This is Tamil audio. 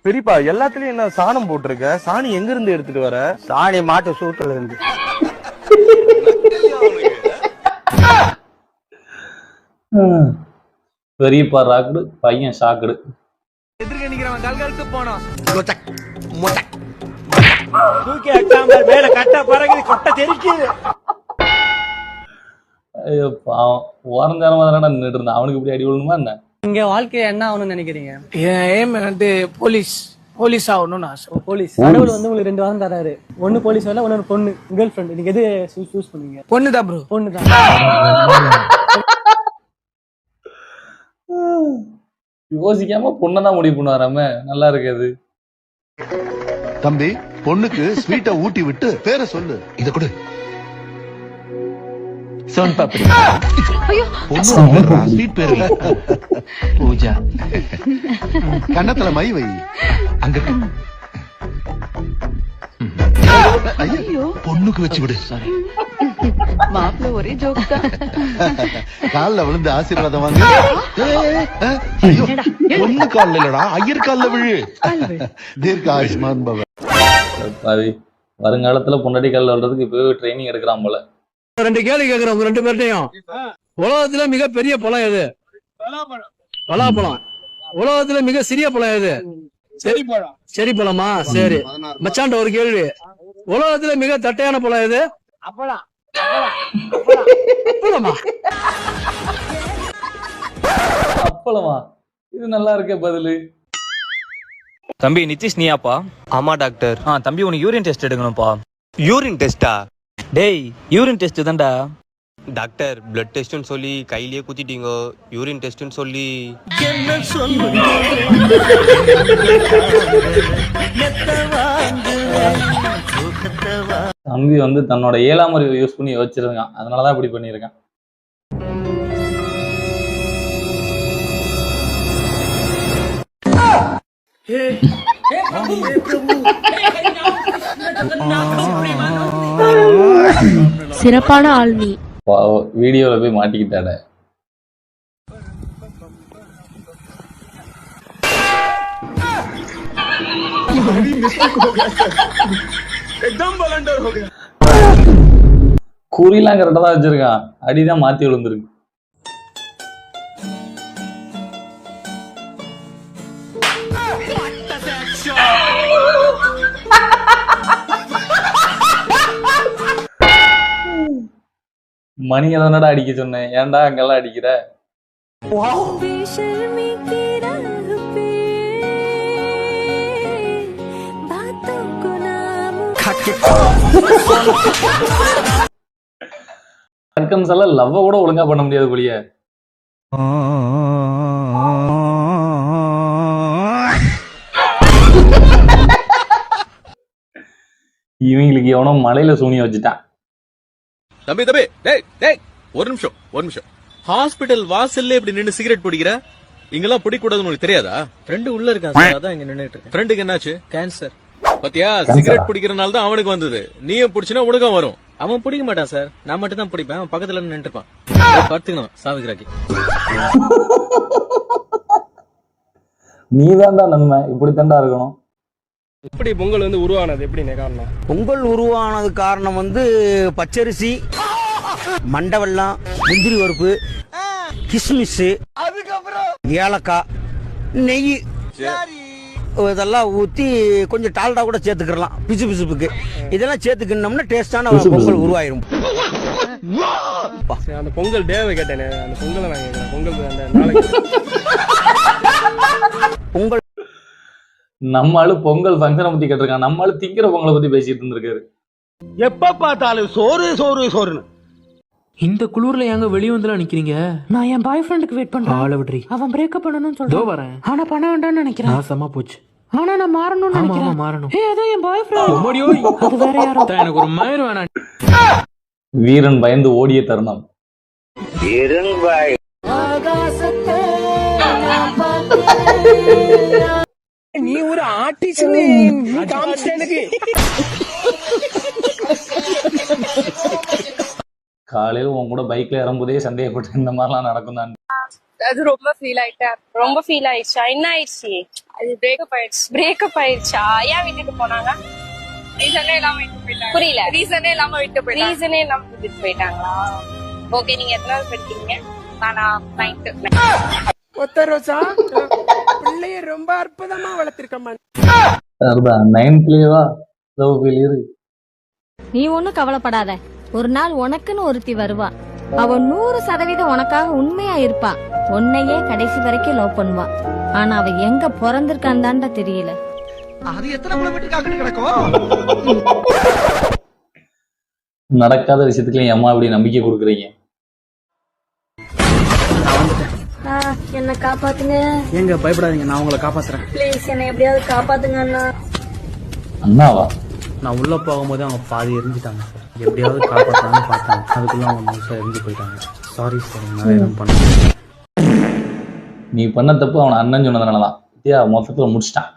பெரியப்பா எல்லாத்துலயும் என்ன சாணம் போட்டிருக்க? சாணி எங்க இருந்து எடுத்துட்டு வர? சாணி மாட்டு சூத்துல இருந்து. பெரியப்பா ராக்குடு, பையன் ஷாக்குடு. எதிர்க்க நிக்கிறவன் கல்கழுத்து போனோம். தூக்கி அட்டாம மேல கட்ட பறகுது, கொட்டை தெரிக்குது. ஐயோ பாவம், ஓரஞ்சாரமா தானே நின்றுட்டு இருந்தான். அவனுக்கு இப்படி அடி விழணுமா என்ன? இங்க வாழ்க்கைய என்ன ஆகணும்னு நினைக்கிறீங்க? என் எய்ம் வந்து போலீஸ் ஆகணும்னு ஆசை. போலீஸ். கடவுள் வந்து உங்களுக்கு 2 வாரம் தராரு. ஒன்னு போலீஸ் வேலை, ஒன்னு பொண்ணு, கேர்ள் ஃப்ரெண்ட். நீங்க எது சூஸ் பண்ணுவீங்க? பொண்ணுதான் ப்ரோ. பொண்ணுதான். யோசிக்காம பொண்ணதான் முடிவு பண்ணுவாராம. நல்லா இருக்காது தம்பி. பொண்ணுக்கு ஸ்வீட்டை ஊட்டி விட்டு பேரை சொல்லு. இத கொடு. சோன் பாப்படி. பொண்ணு ஸ்வீட் பேரு பூஜா. கண்ணத்துல மை வை. அங்க ஐயோ, பொண்ணுக்கு வச்சு விடு. மாப்பிள்ள ஒரே ஜோக் தான். கால்ல விழுந்து ஆசீர்வாதம் வாங்க. ஐயோ, பொண்ணு கால்ல இல்லடா, ஐயர் கால்ல விழு. தீர்க்க ஆயுஷ்மான் பவ. பாவி, வருங்காலத்துல பொண்டாட்டி கால்ல விடுறதுக்கு இப்பவே ட்ரைனிங் எடுக்கிறான் போல. 2 கேள்வி கேக்குறேன் உங்க 2 பேர்ட்டையும். உலகத்துல மிகப்பெரிய பழம் எது? பலாப்பழம். உலகத்துல மிக சிறிய பழம் எது? செரி பழமா? சரி. மச்சாண்ட ஒரு கேள்வி. உலகத்துல மிக தட்டையான பழம் எது? அப்பளமா? அப்பளமா? இது நல்லா இருக்கே பதிலு. தம்பி நிதிஷ் நீயாப்பா? ஆமா டாக்டர். தம்பி உனக்கு யூரின் டெஸ்ட் எடுக்கணும்ப்பா. யூரின் டெஸ்டா? டேய் யூரின் டெஸ்ட் தான்டா. டாக்டர் பிளட் டெஸ்ட்னு சொல்லி கையிலேயே குத்திட்டீங்க. யூரின் டெஸ்ட்னு சொல்லி தம்பி வந்து தன்னோட 7ஆம் அறிவை யூஸ் பண்ணி யோசிச்சிருக்கான். அதனாலதான் இப்படி பண்ணியிருக்கான். சிறப்பான ஆள் நீ. வீடியோல போய் மாட்டிக்கிட்டாட. குறிலாம் கரெக்டா தான் வச்சிருக்கான். அடிதான் மாத்தி விழுந்திருக்கு. மணியை தானடா அடிக்க சொன்னேன், ஏன்டா அங்கெல்லாம் அடிக்கிற? லவ்வ கூட ஒழுங்கா பண்ண முடியாது போலியே. இவங்களுக்கு எவனோ மலையில சூனிய வச்சுட்டான். தம்பி டேய் ஒரு நிமிஷம். ஹாஸ்பிடல் வாசல்ல இப்படி நின்னு சிகரெட் பிடிக்கிற? இங்கெல்லாம் பிடிக்க கூடாதுன்னு உங்களுக்கு தெரியாதா? ஃப்ரெண்ட் உள்ள இருக்கான் சார், அதான் இங்க நின்னுட்டு இருக்கேன். ஃப்ரெண்டுக்கு என்னாச்சு? கேன்சர். பாத்தியா, சிகரெட் பிடிக்கிறனால தான் அவனுக்கு வந்தது. நீயும் பிடிச்சினா உனக்கும் வரும். அவன் பிடிக்க மாட்டான் சார், நான் மட்டும் தான் பிடிப்பேன். அவன் பக்கத்துல நின்று இருப்பான். பார்த்துக்கணும் சாவிக்கிறாக்கி. நீதான்டா நன்மை, இப்படித்தான்டா இருக்கணும். எப்படி பொங்கல் வந்து உருவானது? எப்படி காரணம்? பொங்கல் உருவானது காரணம் வந்து பச்சரிசி, மண்டவெல்லாம், முந்திரி பருப்பு, கிஸ்மிஸ், ஏலக்காய், நெய் இதெல்லாம் ஊத்தி கொஞ்சம் டால்டா கூட சேர்த்துக்கலாம் பிசு பிசுப்புக்கு. இதெல்லாம் சேர்த்துக்கணும்னா டேஸ்டான பொங்கல் உருவாயிரும். அந்த பொங்கல் டேவை கேட்டேனே, அந்த பொங்கலை நான் கேட்கிறேன். பொங்கல் அந்த நாளைக்கு பொங்கல் நம்ம ஆளு பொங்கல் ஃபங்க்ஷனை பத்தி கேட்டிருக்கான். நம்ம ஆளு திங்கிற பொங்கலை பத்தி பேசிட்டு இருந்திருக்காரு. எப்ப பார்த்தாலும் சோறுன்னு. இந்த குளூர்ல எங்க வெளிய வந்துல நிக்கிறீங்க? நான் என் பாய் ஃப்ரெண்டுக்கு வெயிட் பண்றேன். ஆள விடுறி. அவன் பிரேக்கப் பண்ணணும்னு சொல்றான். வரேன். ஆனா பண்ண வேண்டாம்னு நினைக்கிறேன். நாசமா போச்சு. ஆனா நான் மாறணும்னு நினைக்கிறேன். மாறணும். அதான் என் பாய் ஃப்ரெண்ட். ஓடியோ. அது வேற யாரோ. எனக்கு ஒரு மயிர் வேணாம். வீரன் பயந்து ஓடிய தருணம். நீ ஒரு ஆர்டிஸ்ட். எனக்கு காலையில உன் கூட பைக்ல ஏறும்போதே சந்தேகப்பட்டு இந்த மாதிரிலாம் நடக்கும் தான். அது ரொம்ப ஃபீல் ஆயிட்டேன். ரொம்ப ஃபீல் ஆயிடுச்சா? என்ன ஆயிடுச்சு? அது பிரேக்கப் ஆயிடுச்சு. பிரேக்கப் ஆயிடுச்சா? ஏன் விட்டுட்டு போனாங்க? ரீசனே இல்லாம விட்டு போயிட்டாங்க. புரியல. ரீசனே இல்லாம விட்டு போயிட்டாங்க. ரீசனே இல்லாம விட்டு போயிட்டாங்களா? ஓகே, நீங்க எத்தனாவது படிக்கிறீங்க? நானா 9th. ஒத்த ரோசா பிள்ளைய ரொம்ப அற்புதமா வளர்த்திருக்கம்மா. 9thலயேவா லவ் ஃபெயிலியர்? நீ ஒண்ணும் கவலைப்படாத. ஒரு நாள் உனக்குன்னு ஒருத்தி வருவா. அவ 100% உனக்காக உண்மையா இருப்பா. உன்னையே கடைசி வரைக்கும் லவ் பண்ணுவா. ஆனா அவ எங்க பிறந்திருக்கான்னு தான்டா தெரியல. அது எத்தனை கிலோமீட்டர் கிடக்கும்? நடக்காத விஷயத்துக்கு என் அம்மா அப்படி நம்பிக்கை கொடுக்குறீங்க? என்ன காப்பாத்துங்க. ஏங்க பயப்படாதீங்க, நான் உங்களை காப்பாத்துறேன். ப்ளீஸ் என்ன எப்படியாவது காப்பாத்துங்க அண்ணா. அண்ணாவா? நான் உள்ள போகும்போது அவங்க பாதி எரிஞ்சிட்டாங்க சார். எப்படியாவது காப்பாற்றலாம்னு பார்த்தாங்க. அதுக்குள்ள அவங்க முழுசாக எரிஞ்சு போயிட்டாங்க. சாரி சார், நான் எதுவும் பண்ண. நீ பண்ண தப்பு அவனை அண்ணன் சொன்னதுனாலதான் மொத்தத்துல முடிச்சிட்டான்.